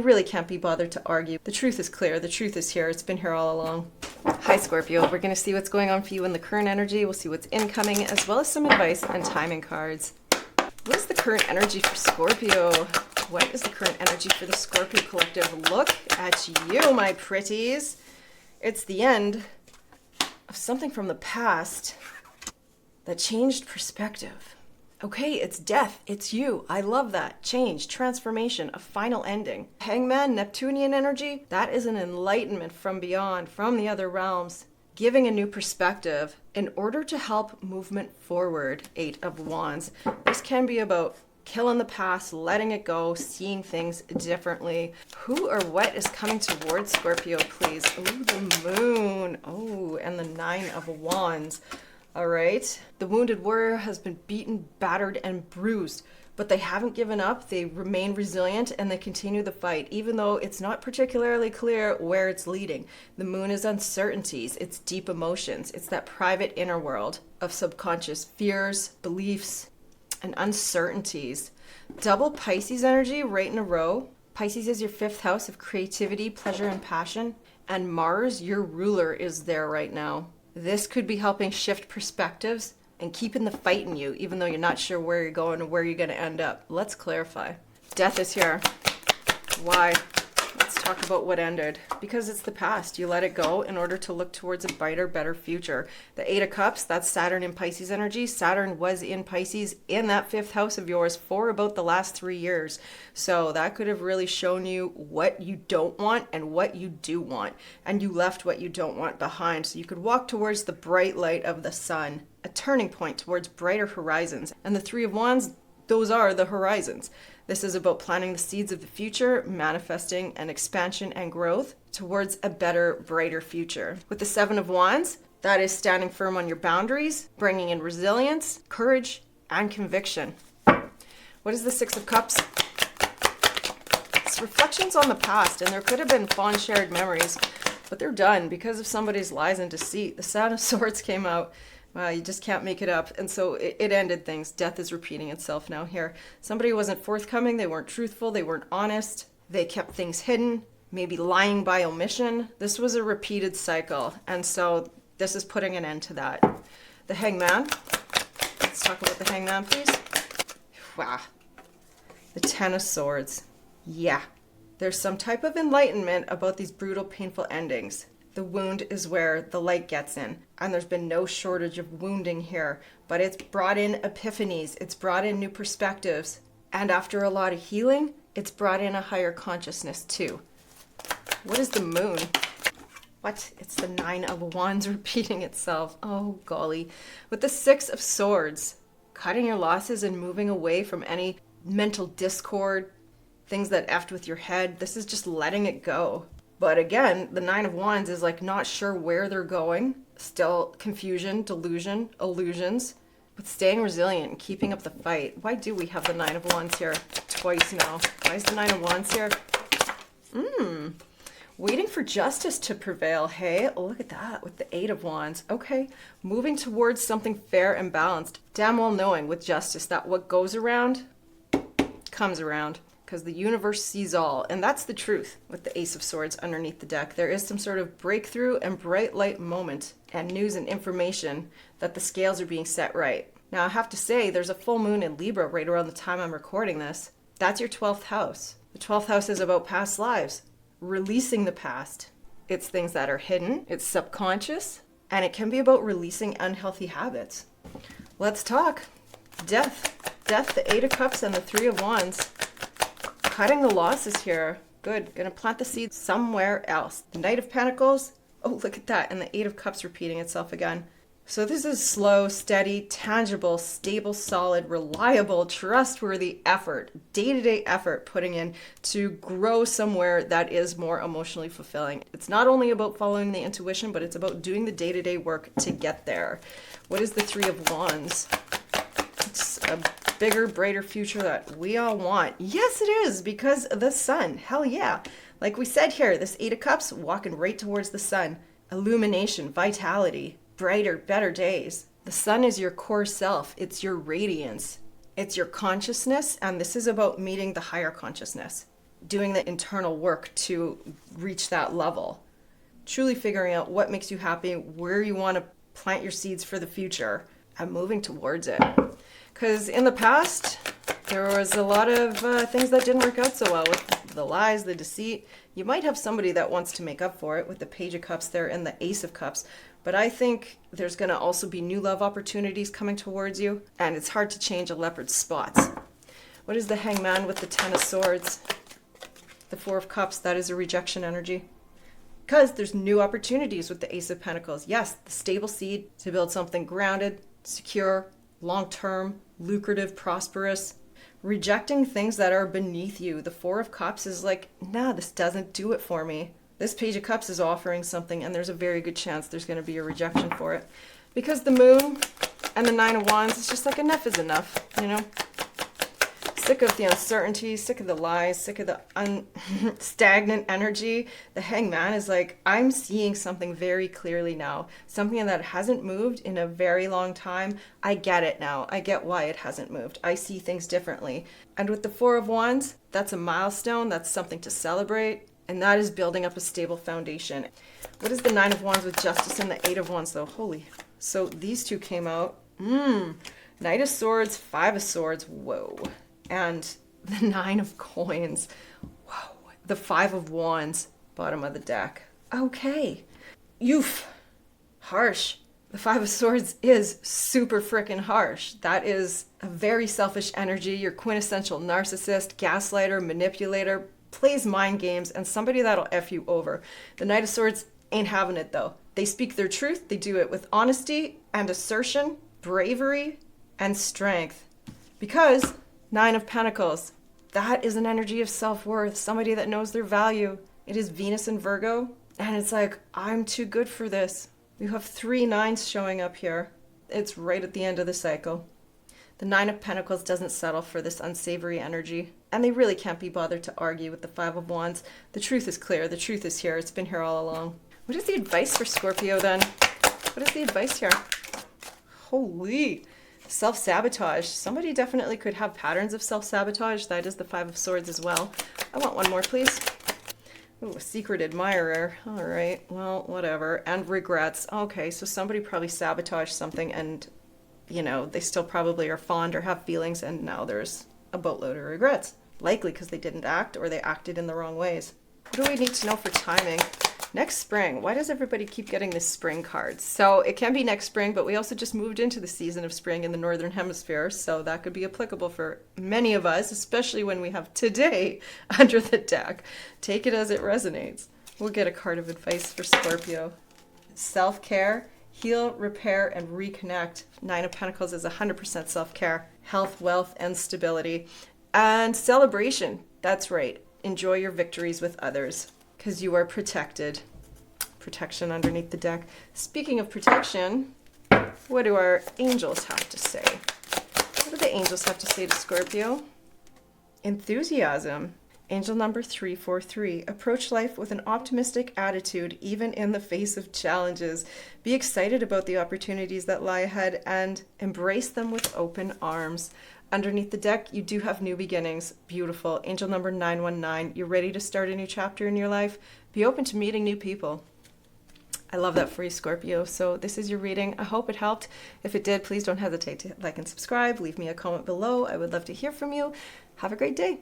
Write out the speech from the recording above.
You really can't be bothered to argue. The truth is clear. The truth is here. It's been here all along. Hi, Scorpio. We're going to see what's going on for you in the current energy. We'll see what's incoming, as well as some advice and timing cards. What is the current energy for Scorpio? What is the current energy for the Scorpio collective? Look at you, my pretties. It's the end of something from the past that changed perspective. Okay, it's death. It's you. I love that. Change, transformation, a final ending. Hangman, Neptunian energy, that is an enlightenment from beyond, from the other realms, giving a new perspective in order to help movement forward. 8 of Wands. This can be about killing the past, letting it go, seeing things differently. Who or what is coming towards Scorpio, please? Oh, the moon. Oh, and the 9 of Wands. All right. The wounded warrior has been beaten, battered, and bruised, but they haven't given up. They remain resilient and they continue the fight, even though it's not particularly clear where it's leading. The moon is uncertainties. It's deep emotions. It's that private inner world of subconscious fears, beliefs, and uncertainties. Double Pisces energy right in a row. Pisces is your 5th house of creativity, pleasure, and passion. And Mars, your ruler, is there right now. This could be helping shift perspectives and keeping the fight in you, even though you're not sure where you're going or where you're going to end up. Let's clarify. Death is here. Why? Let's talk about what ended. Because it's the past. You let it go in order to look towards a brighter, better future. The 8 of Cups, that's Saturn in Pisces energy. Saturn was in Pisces in that 5th house of yours for about the last 3 years. So that could have really shown you what you don't want and what you do want. And you left what you don't want behind. So you could walk towards the bright light of the sun, a turning point towards brighter horizons. And the 3 of Wands, those are the horizons. This is about planting the seeds of the future, manifesting an expansion and growth towards a better, brighter future. With the 7 of Wands, that is standing firm on your boundaries, bringing in resilience, courage, and conviction. What is the 6 of Cups? It's reflections on the past, and there could have been fond shared memories, but they're done because of somebody's lies and deceit. The Seven of Swords came out. You just can't make it up. And so it ended things. Death is repeating itself now here. Somebody wasn't forthcoming. They weren't truthful. They weren't honest. They kept things hidden, maybe lying by omission. This was a repeated cycle. And so this is putting an end to that. The Hangman. Let's talk about the Hangman, please. Wow. The 10 of Swords. Yeah. There's some type of enlightenment about these brutal, painful endings. The wound is where the light gets in, and there's been no shortage of wounding here, but it's brought in epiphanies, it's brought in new perspectives, and after a lot of healing, it's brought in a higher consciousness too. What is the moon? What? It's the 9 of Wands repeating itself. Oh, golly. With the 6 of Swords, cutting your losses and moving away from any mental discord, things that effed with your head. This is just letting it go. But again, the 9 of Wands is like not sure where they're going. Still confusion, delusion, illusions. But staying resilient and keeping up the fight. Why do we have the 9 of Wands here twice now? Why is the 9 of Wands here? Waiting for justice to prevail. Hey, look at that with the 8 of Wands. Okay, moving towards something fair and balanced. Damn well knowing with justice that what goes around comes around. Because the universe sees all. And that's the truth with the Ace of Swords underneath the deck. There is some sort of breakthrough and bright light moment and news and information that the scales are being set right. Now, I have to say, there's a full moon in Libra right around the time I'm recording this. That's your 12th house. The 12th house is about past lives, releasing the past. It's things that are hidden, it's subconscious, and it can be about releasing unhealthy habits. Let's talk. Death. Death, the 8 of Cups, and the 3 of Wands. Cutting the losses here. Good. Gonna plant the seeds somewhere else. The Knight of Pentacles. Oh, look at that. And the 8 of Cups repeating itself again. So this is slow, steady, tangible, stable, solid, reliable, trustworthy effort, day-to-day effort putting in to grow somewhere that is more emotionally fulfilling. It's not only about following the intuition, but it's about doing the day-to-day work to get there. What is the 3 of Wands? It's a bigger, brighter future that we all want. Yes, it is, because the sun. Hell yeah. Like we said here, this 8 of Cups walking right towards the sun. Illumination, vitality, brighter, better days. The sun is your core self. It's your radiance. It's your consciousness, and this is about meeting the higher consciousness. doing the internal work to reach that level. Truly figuring out what makes you happy, where you want to plant your seeds for the future, and moving towards it. Because in the past, there was a lot of things that didn't work out so well with the lies, the deceit. You might have somebody that wants to make up for it with the Page of Cups there and the Ace of Cups. But I think there's going to also be new love opportunities coming towards you. And it's hard to change a leopard's spots. What is the Hangman with the Ten of Swords? The Four of Cups, that is a rejection energy. Because there's new opportunities with the Ace of Pentacles. Yes, the stable seed to build something grounded, secure, long-term, lucrative, prosperous. Rejecting things that are beneath you. The Four of Cups is like, nah, this doesn't do it for me. This Page of Cups is offering something, and there's a very good chance there's going to be a rejection for it. Because the Moon and the Nine of Wands is just like, enough is enough, you know? Sick of the uncertainty, sick of the lies, sick of the stagnant energy. The Hangman is like, I'm seeing something very clearly now. Something that hasn't moved in a very long time. I get it now. I get why it hasn't moved. I see things differently. And with the Four of Wands, that's a milestone. That's something to celebrate. And that is building up a stable foundation. What is the Nine of Wands with Justice and the Eight of Wands though? Holy. So these two came out. Knight of Swords, Five of Swords. Whoa. And the Nine of Coins. Whoa. The Five of Wands, bottom of the deck. Okay. Oof. Harsh. The Five of Swords is super freaking harsh. That is a very selfish energy. Your quintessential narcissist, gaslighter, manipulator, plays mind games, and somebody that'll F you over. The Knight of Swords ain't having it though. They speak their truth. They do it with honesty and assertion, bravery, and strength. Because Nine of Pentacles, that is an energy of self-worth, somebody that knows their value. It is Venus in Virgo, and it's like, I'm too good for this. You have 3 nines showing up here. It's right at the end of the cycle. The Nine of Pentacles doesn't settle for this unsavory energy, and they really can't be bothered to argue with the Five of Wands. The truth is clear. The truth is here. It's been here all along. What is the advice for Scorpio then? What is the advice here? Holy. Self-sabotage. Somebody definitely could have patterns of self-sabotage. That is the Five of Swords as well. I want one more, please. Ooh, a secret admirer. All right, well, whatever. And regrets. Okay, so somebody probably sabotaged something and, you know, they still probably are fond or have feelings, and now there's a boatload of regrets. Likely because they didn't act or they acted in the wrong ways. What do we need to know for timing? Next spring. Why does everybody keep getting this spring card? So it can be next spring, but we also just moved into the season of spring in the Northern Hemisphere, so that could be applicable for many of us, especially when we have today under the deck. Take it as it resonates. We'll get a card of advice for Scorpio. Self-care, heal, repair, and reconnect. Nine of Pentacles is 100% self-care. Health, wealth, and stability. And celebration. That's right. Enjoy your victories with others, because you are protected. Protection underneath the deck. Speaking of protection, what do our angels have to say? What do the angels have to say to Scorpio? Enthusiasm. Angel number 343. Approach life with an optimistic attitude, even in the face of challenges. Be excited about the opportunities that lie ahead and embrace them with open arms. Underneath the deck, you do have new beginnings. Beautiful. Angel number 919. You're ready to start a new chapter in your life. Be open to meeting new people. I love that for you, Scorpio. So this is your reading. I hope it helped. If it did, please don't hesitate to like and subscribe. Leave me a comment below. I would love to hear from you. Have a great day.